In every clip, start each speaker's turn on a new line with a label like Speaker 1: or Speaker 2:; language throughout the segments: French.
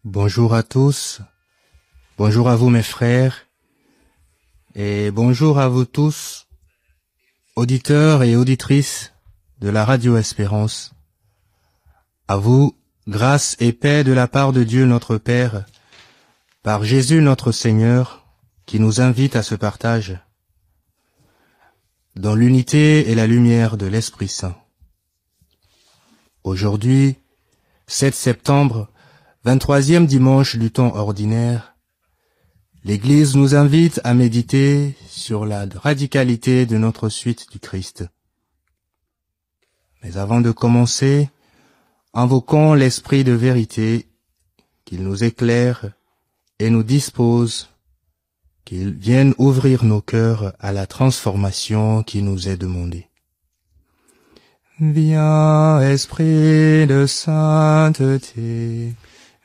Speaker 1: Bonjour à tous, bonjour à vous mes frères, et bonjour à vous tous, auditeurs et auditrices de la Radio Espérance. À vous, grâce et paix de la part de Dieu notre Père, par Jésus notre Seigneur, qui nous invite à ce partage, dans l'unité et la lumière de l'Esprit Saint. Aujourd'hui, 7 septembre, 23e dimanche du temps ordinaire, l'Église nous invite à méditer sur la radicalité de notre suite du Christ. Mais avant de commencer, invoquons l'Esprit de vérité, qu'il nous éclaire et nous dispose, qu'il vienne ouvrir nos cœurs à la transformation qui nous est demandée. Viens, Esprit de sainteté,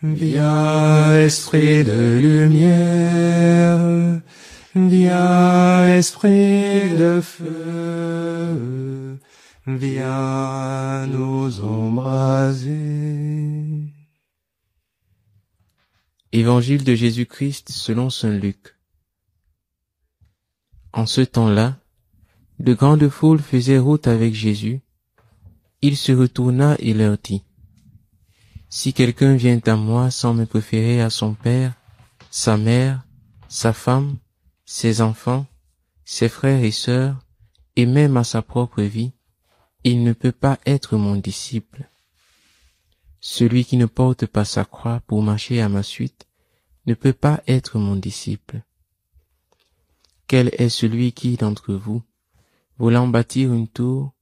Speaker 1: viens, Esprit de lumière, viens, Esprit de feu, viens nous embraser.
Speaker 2: Évangile de Jésus-Christ selon saint Luc. En ce temps-là, de grandes foules faisaient route avec Jésus. Il se retourna et leur dit: Si quelqu'un vient à moi sans me préférer à son père, sa mère, sa femme, ses enfants, ses frères et sœurs, et même à sa propre vie, il ne peut pas être mon disciple. Celui qui ne porte pas sa croix pour marcher à ma suite ne peut pas être mon disciple. Quel est celui qui, d'entre vous, voulant bâtir une tour,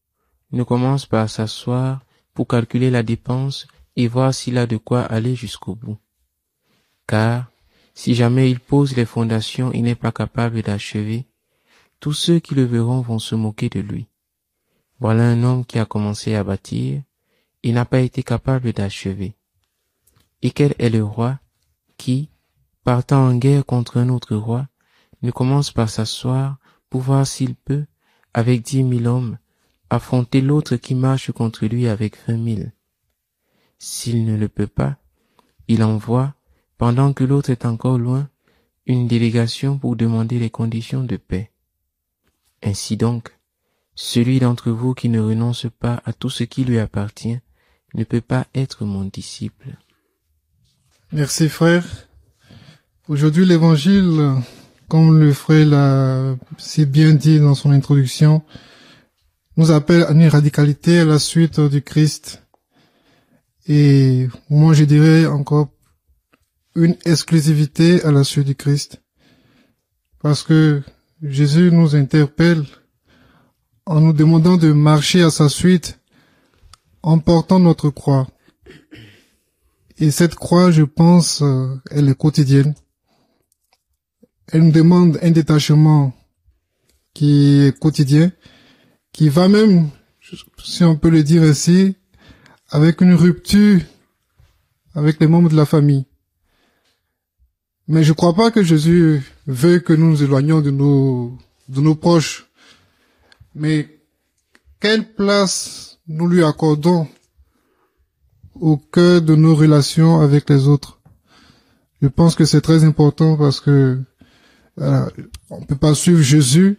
Speaker 2: ne commence par s'asseoir pour calculer la dépense et voir s'il a de quoi aller jusqu'au bout? Car, si jamais il pose les fondations et n'est pas capable d'achever, tous ceux qui le verront vont se moquer de lui. Voilà un homme qui a commencé à bâtir et n'a pas été capable d'achever. Et quel est le roi qui, partant en guerre contre un autre roi, ne commence par s'asseoir pour voir s'il peut, avec 10 000 hommes, affronter l'autre qui marche contre lui avec 20 000. S'il ne le peut pas, il envoie, pendant que l'autre est encore loin, une délégation pour demander les conditions de paix. Ainsi donc, celui d'entre vous qui ne renonce pas à tout ce qui lui appartient ne peut pas être mon disciple.
Speaker 3: Merci frère. Aujourd'hui l'évangile, comme le frère l'a si bien dit dans son introduction, nous appelle à une radicalité à la suite du Christ. Et moi je dirais encore une exclusivité à la suite du Christ. Parce que Jésus nous interpelle en nous demandant de marcher à sa suite en portant notre croix. Et cette croix, je pense, elle est quotidienne. Elle nous demande un détachement qui est quotidien, qui va même, si on peut le dire ainsi, avec une rupture avec les membres de la famille. Mais je crois pas que Jésus veut que nous nous éloignions de nos proches. Mais quelle place nous lui accordons au cœur de nos relations avec les autres? Je pense que c'est très important parce que on peut pas suivre Jésus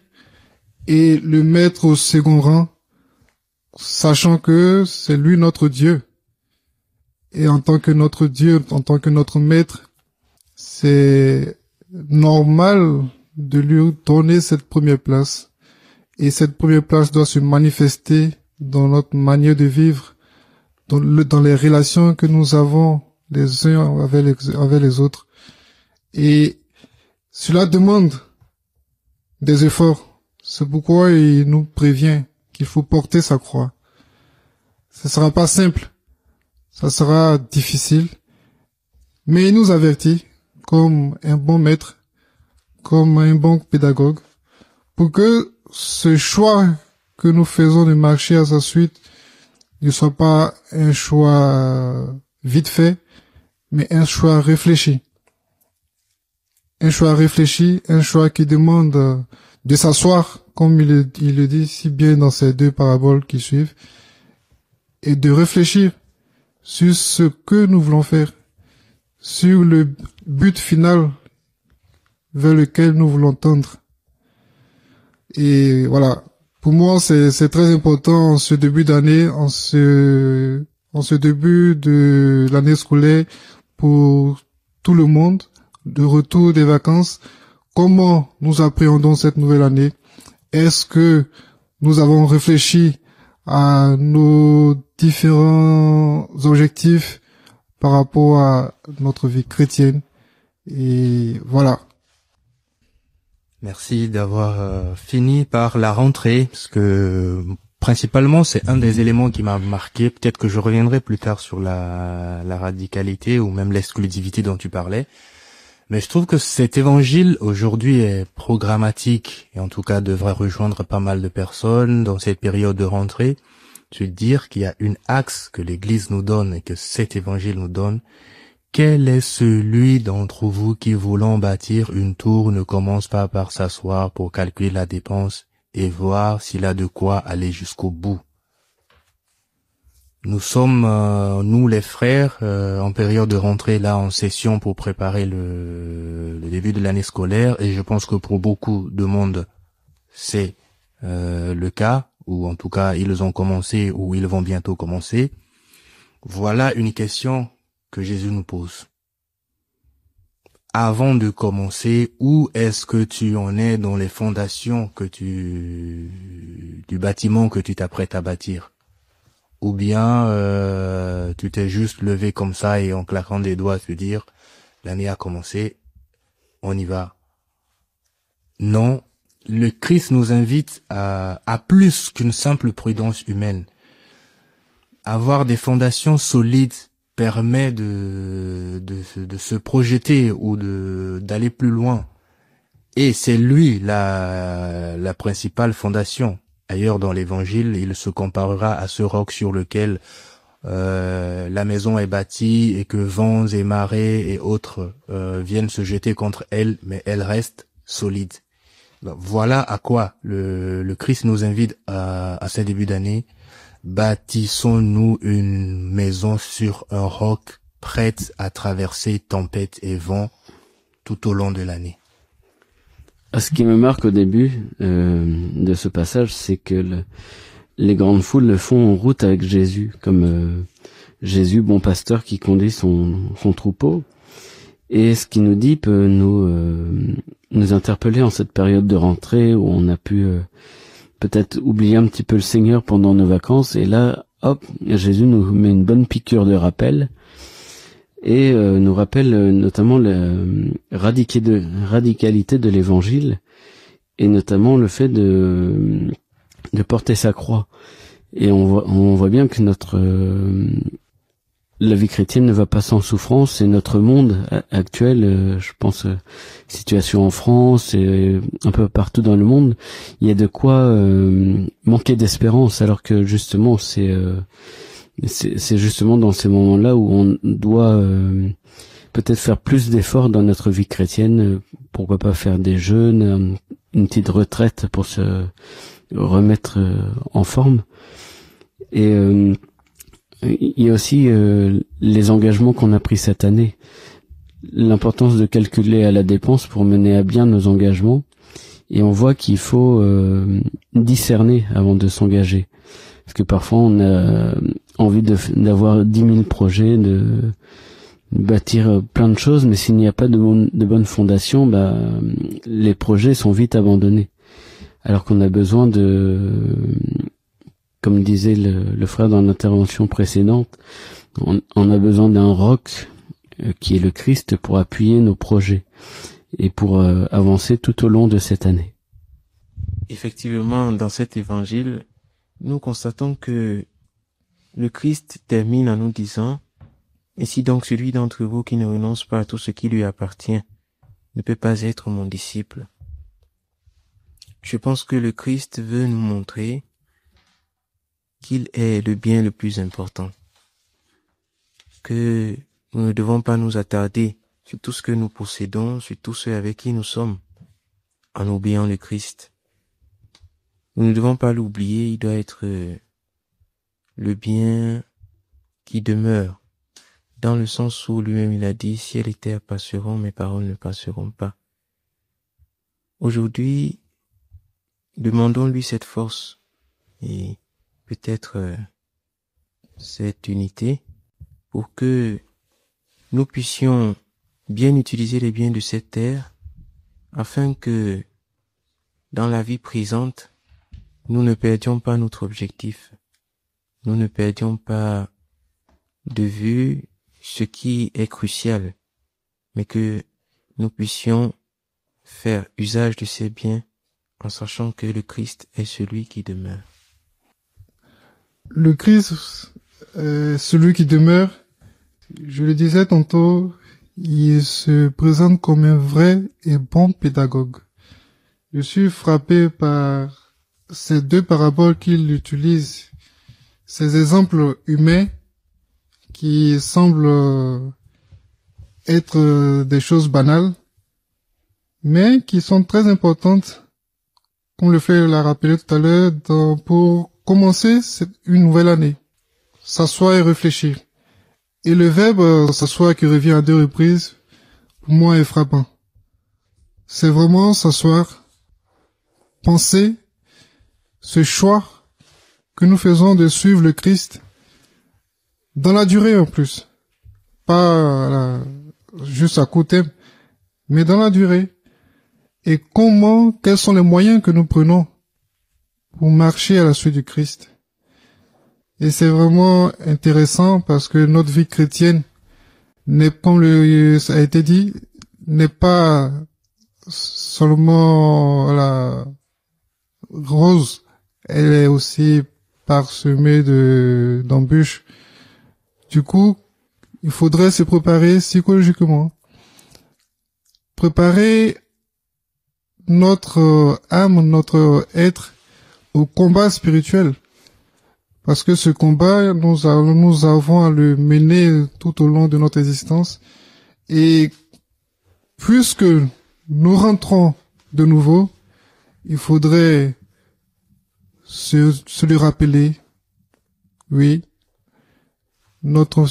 Speaker 3: et le mettre au second rang, sachant que c'est lui notre Dieu. Et en tant que notre Dieu, en tant que notre maître, c'est normal de lui donner cette première place. Et cette première place doit se manifester dans notre manière de vivre, dans les relations que nous avons les uns avec les autres. Et cela demande des efforts. C'est pourquoi il nous prévient qu'il faut porter sa croix. Ce sera pas simple. Ça sera difficile. Mais il nous avertit, comme un bon maître, comme un bon pédagogue, pour que ce choix que nous faisons de marcher à sa suite ne soit pas un choix vite fait, mais un choix réfléchi. Un choix réfléchi, un choix qui demande de s'asseoir, comme il le dit si bien dans ces deux paraboles qui suivent, et de réfléchir sur ce que nous voulons faire, sur le but final vers lequel nous voulons tendre. Et voilà, pour moi, c'est très important en ce début d'année, en ce début de l'année scolaire, pour tout le monde, de retour des vacances, comment nous appréhendons cette nouvelle année? Est-ce que nous avons réfléchi à nos différents objectifs par rapport à notre vie chrétienne? Et voilà.
Speaker 1: Merci d'avoir fini par la rentrée, parce que principalement c'est un des éléments qui m'a marqué. Peut-être que je reviendrai plus tard sur la radicalité ou même l'exclusivité dont tu parlais. Mais je trouve que cet évangile aujourd'hui est programmatique et en tout cas devrait rejoindre pas mal de personnes dans cette période de rentrée. Se dire qu'il y a une axe que l'Église nous donne et que cet évangile nous donne. Quel est celui d'entre vous qui, voulant bâtir une tour, ne commence pas par s'asseoir pour calculer la dépense et voir s'il a de quoi aller jusqu'au bout? Nous sommes, nous les frères, en période de rentrée, là, en session pour préparer le début de l'année scolaire, et je pense que pour beaucoup de monde, c'est le cas, ou en tout cas, ils ont commencé ou ils vont bientôt commencer. Voilà une question que Jésus nous pose. Avant de commencer, où est-ce que tu en es dans les fondations du bâtiment que tu t'apprêtes à bâtir? Ou bien tu t'es juste levé comme ça et en claquant des doigts te dire l'année a commencé, on y va. Non, le Christ nous invite à plus qu'une simple prudence humaine. Avoir des fondations solides permet de se projeter ou d'aller plus loin. Et c'est lui la principale fondation. Ailleurs dans l'évangile, il se comparera à ce roc sur lequel la maison est bâtie et que vents et marées et autres viennent se jeter contre elle, mais elle reste solide. Donc, voilà à quoi le Christ nous invite à ce début d'année. Bâtissons-nous une maison sur un roc prête à traverser tempête et vent tout au long de l'année.
Speaker 4: Ce qui me marque au début de ce passage, c'est que les grandes foules le font en route avec Jésus, comme Jésus, bon pasteur qui conduit son troupeau. Et ce qu'il nous dit peut nous interpeller en cette période de rentrée où on a pu peut-être oublier un petit peu le Seigneur pendant nos vacances. Et là, hop, Jésus nous met une bonne piqûre de rappel et nous rappelle notamment la radicalité de l'évangile et notamment le fait de porter sa croix. Et on voit bien que la vie chrétienne ne va pas sans souffrance, et notre monde actuel, je pense, situation en France et un peu partout dans le monde, il y a de quoi manquer d'espérance, alors que justement c'est justement dans ces moments-là où on doit peut-être faire plus d'efforts dans notre vie chrétienne. Pourquoi pas faire des jeûnes, une petite retraite pour se remettre en forme. Et il y a aussi les engagements qu'on a pris cette année. L'importance de calculer à la dépense pour mener à bien nos engagements. Et on voit qu'il faut discerner avant de s'engager. Parce que parfois on a envie d'avoir 10 000 projets, de bâtir plein de choses, mais s'il n'y a pas de bonnes fondations, les projets sont vite abandonnés. Alors qu'on a besoin comme disait le frère dans l'intervention précédente, on a besoin d'un roc qui est le Christ pour appuyer nos projets et pour avancer tout au long de cette année.
Speaker 2: Effectivement, dans cet évangile, nous constatons que le Christ termine en nous disant « Ainsi donc celui d'entre vous qui ne renonce pas à tout ce qui lui appartient ne peut pas être mon disciple. » Je pense que le Christ veut nous montrer qu'il est le bien le plus important, que nous ne devons pas nous attarder sur tout ce que nous possédons, sur tout ce avec qui nous sommes, en oubliant le Christ. Nous ne devons pas l'oublier, il doit être le bien qui demeure dans le sens où lui-même il a dit, si les terres passeront, mes paroles ne passeront pas. Aujourd'hui, demandons-lui cette force et peut-être cette unité pour que nous puissions bien utiliser les biens de cette terre afin que dans la vie présente, nous ne perdions pas notre objectif. Nous ne perdions pas de vue ce qui est crucial, mais que nous puissions faire usage de ces biens en sachant que le Christ est celui qui demeure.
Speaker 3: Le Christ est celui qui demeure. Je le disais tantôt, il se présente comme un vrai et bon pédagogue. Je suis frappé par ces deux paraboles qu'il utilise, ces exemples humains qui semblent être des choses banales, mais qui sont très importantes, comme le fait l'a rappelé tout à l'heure, pour commencer une nouvelle année. S'asseoir et réfléchir. Et le verbe s'asseoir qui revient à 2 reprises, pour moi est frappant. C'est vraiment s'asseoir, penser, ce choix que nous faisons de suivre le Christ dans la durée en plus. Pas juste à court terme, mais dans la durée. Et quels sont les moyens que nous prenons pour marcher à la suite du Christ. Et c'est vraiment intéressant parce que notre vie chrétienne n'est, comme ça a été dit, n'est pas seulement la rose, elle est aussi parsemée d'embûches. Du coup, il faudrait se préparer psychologiquement. Préparer notre âme, notre être au combat spirituel. Parce que ce combat, nous avons à le mener tout au long de notre existence. Et puisque nous rentrons de nouveau, il faudrait se le rappeler. Oui, notre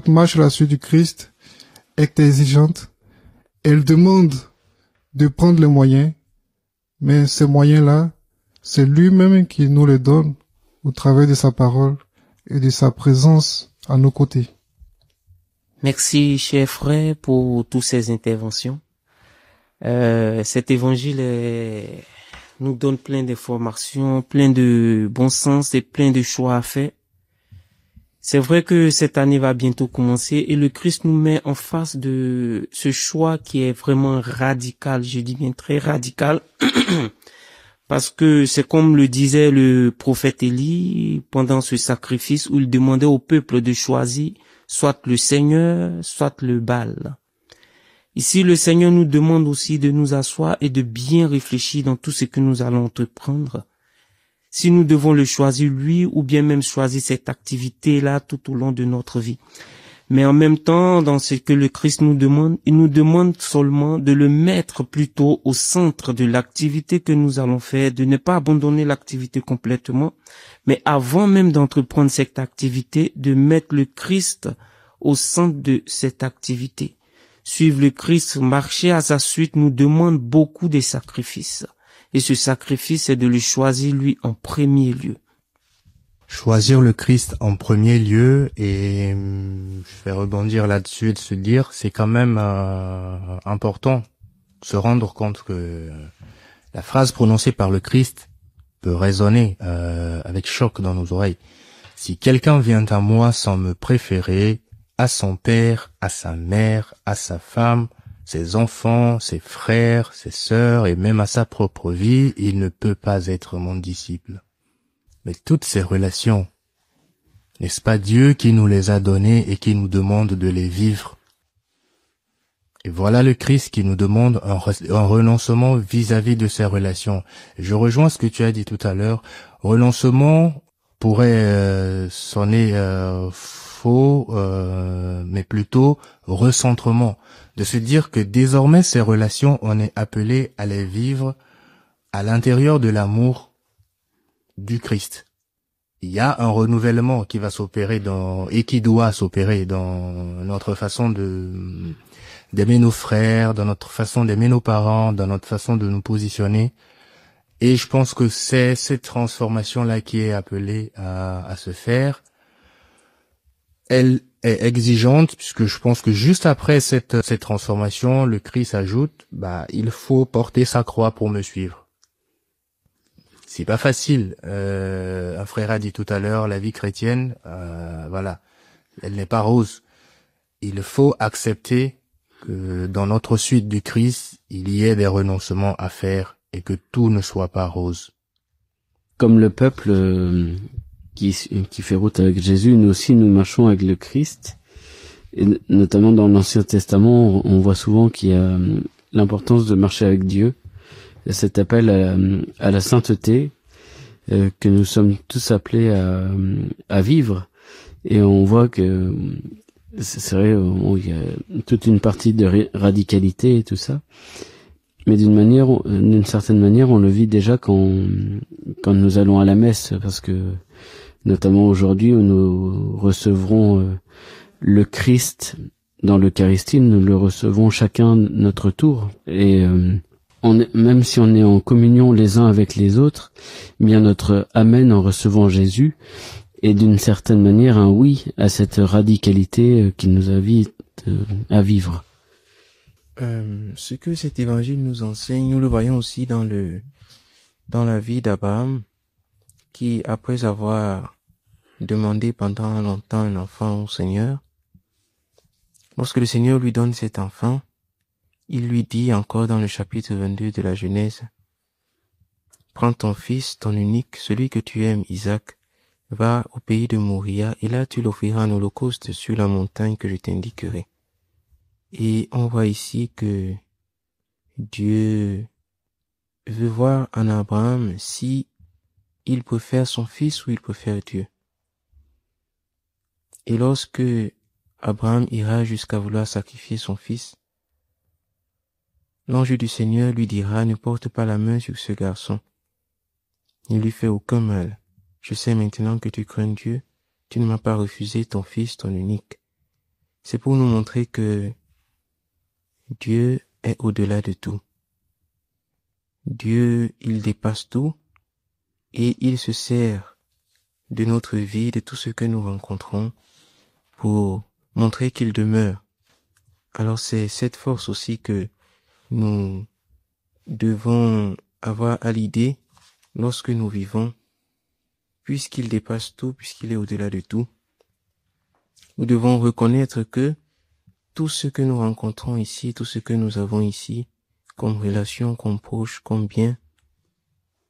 Speaker 3: marche à la suite du Christ est exigeante. Elle demande de prendre les moyens, mais ces moyens-là, c'est lui-même qui nous les donne au travers de sa parole et de sa présence à nos côtés.
Speaker 2: Merci, cher frère, pour toutes ces interventions. Cet évangile nous donne plein d'informations, plein de bon sens et plein de choix à faire. C'est vrai que cette année va bientôt commencer et le Christ nous met en face de ce choix qui est vraiment radical, je dis bien très radical, parce que c'est comme le disait le prophète Élie pendant ce sacrifice où il demandait au peuple de choisir soit le Seigneur, soit le Baal. Ici, le Seigneur nous demande aussi de nous asseoir et de bien réfléchir dans tout ce que nous allons entreprendre. Si nous devons le choisir lui ou bien même choisir cette activité-là tout au long de notre vie. Mais en même temps, dans ce que le Christ nous demande, il nous demande seulement de le mettre plutôt au centre de l'activité que nous allons faire, de ne pas abandonner l'activité complètement, mais avant même d'entreprendre cette activité, de mettre le Christ au centre de cette activité. Suivre le Christ, marcher à sa suite nous demande beaucoup de sacrifices. Et ce sacrifice, c'est de le choisir lui en premier lieu.
Speaker 1: Choisir le Christ en premier lieu, et je vais rebondir là-dessus et de se dire, c'est quand même important de se rendre compte que la phrase prononcée par le Christ peut résonner avec choc dans nos oreilles. Si quelqu'un vient à moi sans me préférer, à son père, à sa mère, à sa femme, ses enfants, ses frères, ses sœurs et même à sa propre vie, il ne peut pas être mon disciple. Mais toutes ces relations, n'est-ce pas Dieu qui nous les a données et qui nous demande de les vivre? Et voilà le Christ qui nous demande un renoncement vis-à-vis de ces relations. Je rejoins ce que tu as dit tout à l'heure. Renoncement pourrait sonner faux, mais plutôt recentrement. De se dire que désormais ces relations, on est appelé à les vivre à l'intérieur de l'amour du Christ. il y a un renouvellement qui va s'opérer et qui doit s'opérer dans notre façon d'aimer nos frères, dans notre façon d'aimer nos parents, dans notre façon de nous positionner. Et je pense que c'est cette transformation-là qui est appelée à se faire. Elle est exigeante, puisque je pense que juste après cette transformation, le Christ ajoute, il faut porter sa croix pour me suivre. C'est pas facile. Un frère a dit tout à l'heure, la vie chrétienne, elle n'est pas rose. Il faut accepter que dans notre suite du Christ, il y ait des renoncements à faire et que tout ne soit pas rose.
Speaker 4: Comme le peuple qui fait route avec Jésus, nous aussi nous marchons avec le Christ. Et notamment dans l'Ancien Testament, on voit souvent qu'il y a l'importance de marcher avec Dieu. Et cet appel à la sainteté que nous sommes tous appelés à vivre. Et on voit que c'est vrai, il y a toute une partie de radicalité et tout ça. Mais d'une certaine manière, on le vit déjà quand nous allons à la messe, parce que notamment aujourd'hui où nous recevrons le Christ dans l'Eucharistie, nous le recevons chacun notre tour. Et même si on est en communion les uns avec les autres, bien notre amen en recevant Jésus est d'une certaine manière un oui à cette radicalité qui nous invite à vivre.
Speaker 2: Ce que cet évangile nous enseigne, nous le voyons aussi dans la vie d'Abraham, qui, après avoir demandé pendant longtemps un enfant au Seigneur, lorsque le Seigneur lui donne cet enfant, il lui dit encore dans le chapitre 22 de la Genèse, « Prends ton fils, ton unique, celui que tu aimes, Isaac, va au pays de Moria, et là tu l'offriras en holocauste sur la montagne que je t'indiquerai. » Et on voit ici que Dieu veut voir en Abraham si il préfère son fils ou il préfère Dieu. Et lorsque Abraham ira jusqu'à vouloir sacrifier son fils, l'ange du Seigneur lui dira, ne porte pas la main sur ce garçon. Ne lui fais aucun mal. Je sais maintenant que tu crains Dieu. Tu ne m'as pas refusé ton fils, ton unique. C'est pour nous montrer que Dieu est au-delà de tout. Dieu, il dépasse tout et il se sert de notre vie, de tout ce que nous rencontrons pour montrer qu'il demeure. Alors c'est cette force aussi que nous devons avoir à l'idée lorsque nous vivons, puisqu'il dépasse tout, puisqu'il est au-delà de tout. Nous devons reconnaître que tout ce que nous rencontrons ici, tout ce que nous avons ici, comme relation, comme proche, comme bien,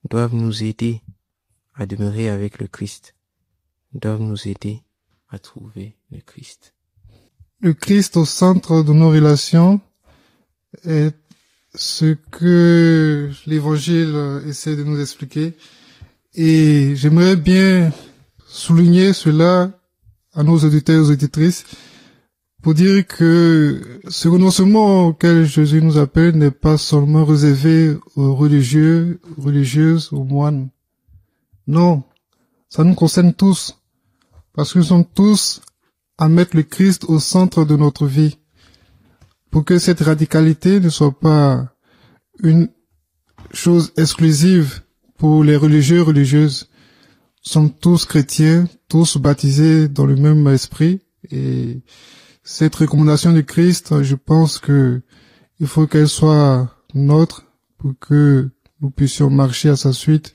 Speaker 2: doivent nous aider à demeurer avec le Christ, doivent nous aider à trouver le Christ.
Speaker 3: Le Christ au centre de nos relations est ce que l'Évangile essaie de nous expliquer. Et j'aimerais bien souligner cela à nos auditeurs et aux auditrices pour dire que ce renoncement auquel Jésus nous appelle n'est pas seulement réservé aux religieux, religieuses, aux moines. Non, ça nous concerne tous, parce que nous sommes tous à mettre le Christ au centre de notre vie, pour que cette radicalité ne soit pas une chose exclusive pour les religieux et religieuses. Nous sommes tous chrétiens, tous baptisés dans le même esprit, et cette recommandation du Christ, je pense que il faut qu'elle soit nôtre pour que nous puissions marcher à sa suite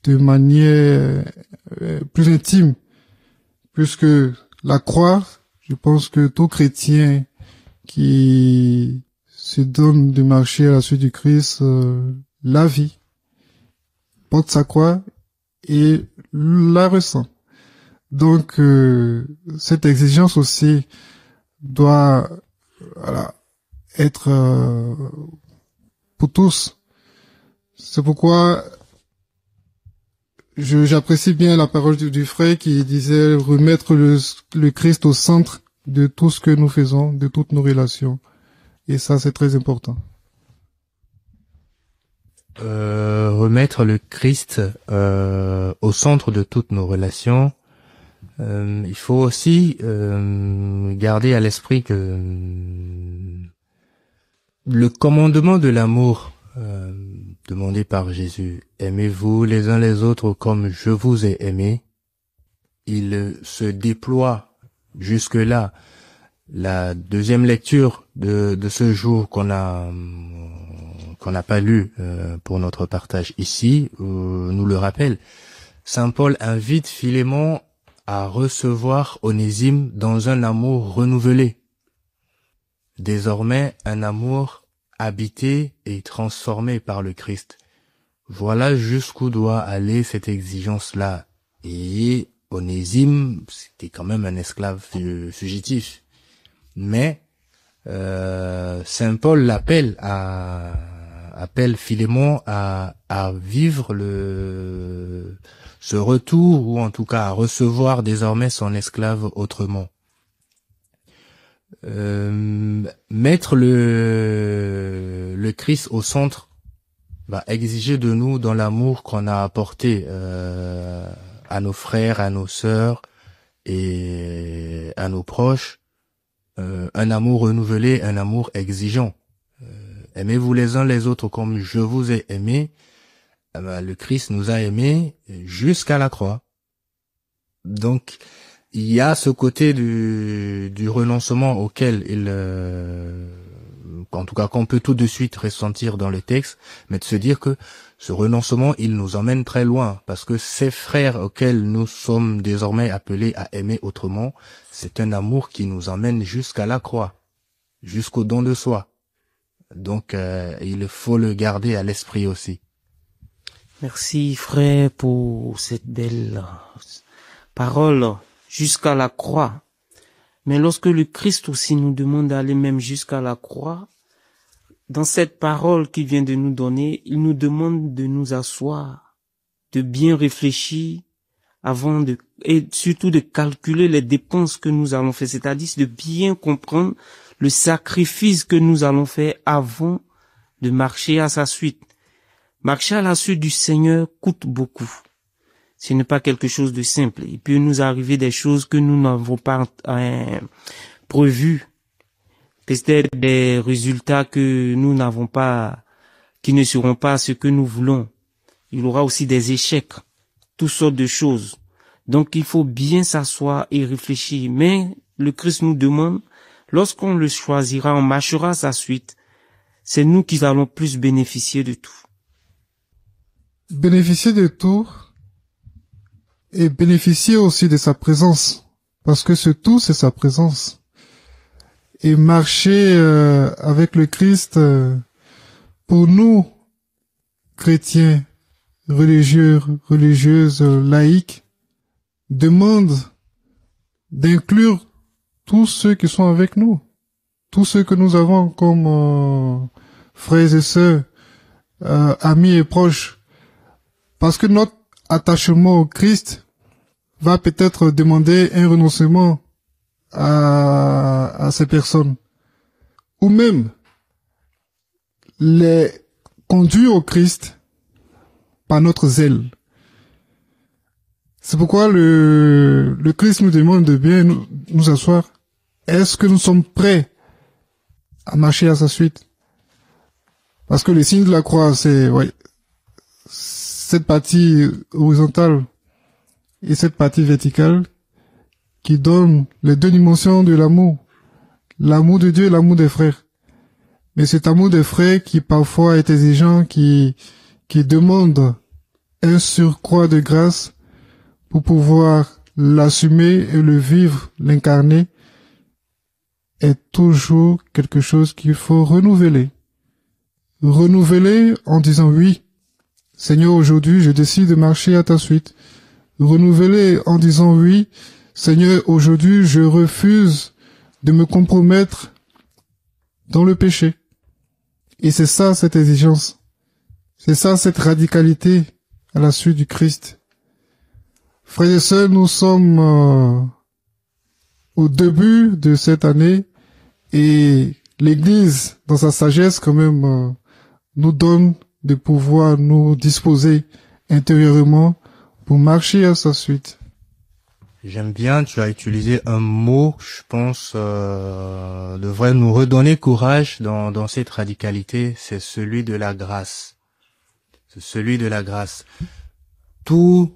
Speaker 3: de manière plus intime, puisque la croix, je pense que tout chrétien qui se donne de marcher à la suite du Christ, la vit, porte sa croix et la ressent. Donc cette exigence aussi doit être pour tous. C'est pourquoi j'apprécie bien la parole du frère qui disait remettre le Christ au centre de tout ce que nous faisons, de toutes nos relations. Et ça, c'est très important.
Speaker 1: remettre le Christ au centre de toutes nos relations, il faut aussi garder à l'esprit que le commandement de l'amour demandé par Jésus, aimez-vous les uns les autres comme je vous ai aimé, il se déploie jusque-là. La deuxième lecture de ce jour qu'on n'a pas lu pour notre partage ici nous le rappelle. Saint Paul invite Philémon à recevoir Onésime dans un amour renouvelé. Désormais, un amour habité et transformé par le Christ. Voilà jusqu'où doit aller cette exigence-là. Et Onésime, c'était quand même un esclave fugitif. Mais Saint Paul appelle Philémon à vivre ce retour, ou en tout cas à recevoir désormais son esclave autrement. Mettre le Christ au centre va exiger de nous, dans l'amour qu'on a apporté à nos frères, à nos sœurs et à nos proches, un amour renouvelé, un amour exigeant. Aimez-vous les uns les autres comme je vous ai aimé. Le Christ nous a aimés jusqu'à la croix. Donc, il y a ce côté du renoncement auquel en tout cas qu'on peut tout de suite ressentir dans le texte, mais de se dire que ce renoncement, il nous emmène très loin, parce que ces frères auxquels nous sommes désormais appelés à aimer autrement, c'est un amour qui nous emmène jusqu'à la croix, jusqu'au don de soi. Donc, il faut le garder à l'esprit aussi.
Speaker 2: Merci frère pour cette belle parole, jusqu'à la croix. Mais lorsque le Christ aussi nous demande d'aller même jusqu'à la croix, dans cette parole qu'il vient de nous donner, il nous demande de nous asseoir, de bien réfléchir et surtout de calculer les dépenses que nous allons faire, c'est-à-dire de bien comprendre le sacrifice que nous allons faire avant de marcher à sa suite. Marcher à la suite du Seigneur coûte beaucoup. Ce n'est pas quelque chose de simple. Il peut nous arriver des choses que nous n'avons pas prévues. Peut-être des résultats que nous n'avons pas, qui ne seront pas ce que nous voulons. Il y aura aussi des échecs, toutes sortes de choses. Donc il faut bien s'asseoir et réfléchir. Mais le Christ nous demande, lorsqu'on le choisira, on marchera à sa suite, c'est nous qui allons plus bénéficier de tout.
Speaker 3: Bénéficier de tout et bénéficier aussi de sa présence. Parce que ce tout, c'est sa présence. Et marcher avec le Christ, pour nous, chrétiens, religieux, religieuses, laïcs, demande d'inclure tous ceux qui sont avec nous, tous ceux que nous avons comme frères et sœurs, amis et proches, parce que notre attachement au Christ va peut-être demander un renoncement à ces personnes, ou même les conduire au Christ par notre zèle. C'est pourquoi le Christ nous demande de bien nous asseoir. Est-ce que nous sommes prêts à marcher à sa suite? Parce que le signe de la croix, c'est cette partie horizontale et cette partie verticale qui donne les deux dimensions de l'amour. L'amour de Dieu et l'amour des frères. Mais cet amour des frères qui parfois est exigeant, qui demande un surcroît de grâce pour pouvoir l'assumer et le vivre, l'incarner, est toujours quelque chose qu'il faut renouveler. Renouveler en disant oui, Seigneur, aujourd'hui je décide de marcher à ta suite. Renouveler en disant oui, Seigneur, aujourd'hui, je refuse de me compromettre dans le péché. Et c'est ça, cette exigence. C'est ça, cette radicalité à la suite du Christ. Frères et sœurs, nous sommes au début de cette année et l'Église, dans sa sagesse, quand même, nous donne de pouvoir nous disposer intérieurement pour marcher à sa suite.
Speaker 1: J'aime bien, tu as utilisé un mot, je pense, devrait nous redonner courage dans cette radicalité, c'est celui de la grâce. C'est celui de la grâce. Tout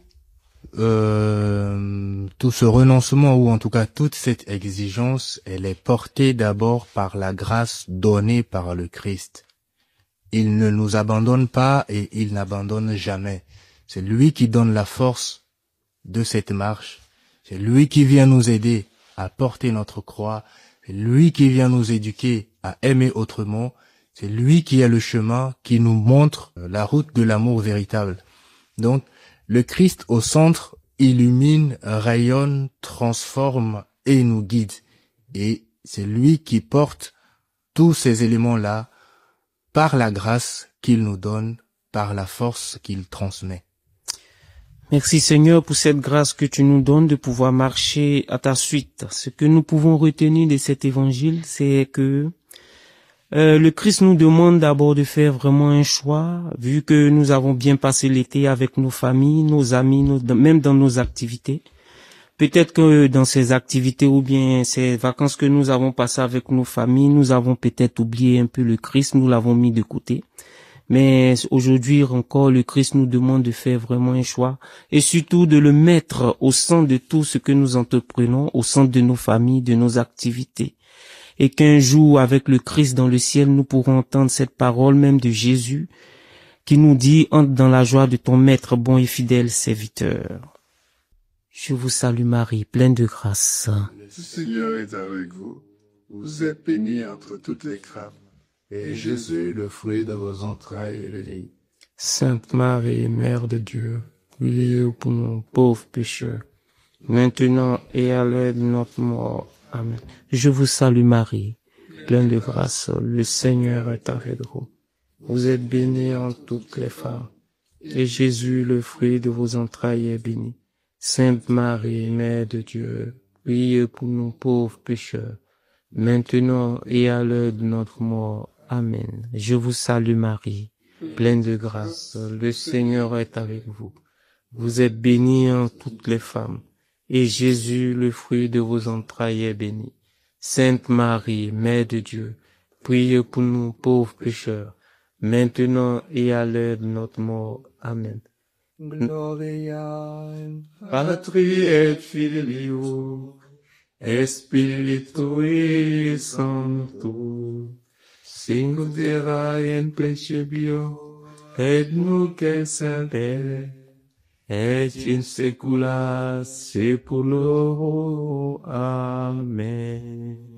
Speaker 1: ce renoncement, ou en tout cas toute cette exigence, elle est portée d'abord par la grâce donnée par le Christ. Il ne nous abandonne pas et il n'abandonne jamais. C'est lui qui donne la force de cette marche. C'est lui qui vient nous aider à porter notre croix. C'est lui qui vient nous éduquer à aimer autrement. C'est lui qui est le chemin qui nous montre la route de l'amour véritable. Donc, le Christ au centre illumine, rayonne, transforme et nous guide. Et c'est lui qui porte tous ces éléments-là par la grâce qu'il nous donne, par la force qu'il transmet.
Speaker 2: Merci Seigneur pour cette grâce que tu nous donnes de pouvoir marcher à ta suite. Ce que nous pouvons retenir de cet évangile, c'est que le Christ nous demande d'abord de faire vraiment un choix, vu que nous avons bien passé l'été avec nos familles, nos amis, même dans nos activités. Peut-être que dans ces activités ou bien ces vacances que nous avons passées avec nos familles, nous avons peut-être oublié un peu le Christ, nous l'avons mis de côté. Mais aujourd'hui encore, le Christ nous demande de faire vraiment un choix et surtout de le mettre au centre de tout ce que nous entreprenons, au centre de nos familles, de nos activités. Et qu'un jour, avec le Christ dans le ciel, nous pourrons entendre cette parole même de Jésus qui nous dit « Entre dans la joie de ton maître, bon et fidèle serviteur ». Je vous salue Marie, pleine de grâce.
Speaker 5: Le Seigneur est avec vous. Vous êtes bénie entre toutes les femmes. Et Jésus, le fruit de vos entrailles, est béni.
Speaker 2: Sainte Marie, Mère de Dieu, priez pour nous pauvres pécheurs, maintenant et à l'heure de notre mort. Amen. Je vous salue Marie, pleine de grâce, le Seigneur est avec vous. Vous êtes bénie entre toutes les femmes, et Jésus, le fruit de vos entrailles, est béni. Sainte Marie, Mère de Dieu, priez pour nous pauvres pécheurs, maintenant et à l'heure de notre mort. Amen. Je vous salue Marie, pleine de grâce, le Seigneur est avec vous. Vous êtes bénie entre toutes les femmes, et Jésus, le fruit de vos entrailles, est béni. Sainte Marie, Mère de Dieu, priez pour nous pauvres pécheurs, maintenant et à l'heure de notre mort. Amen.
Speaker 5: Gloria in Patri et Filio, et Spiritui Sancto, Singulera in principio, et nunc et semper, et in saecula saeculorum. Amen.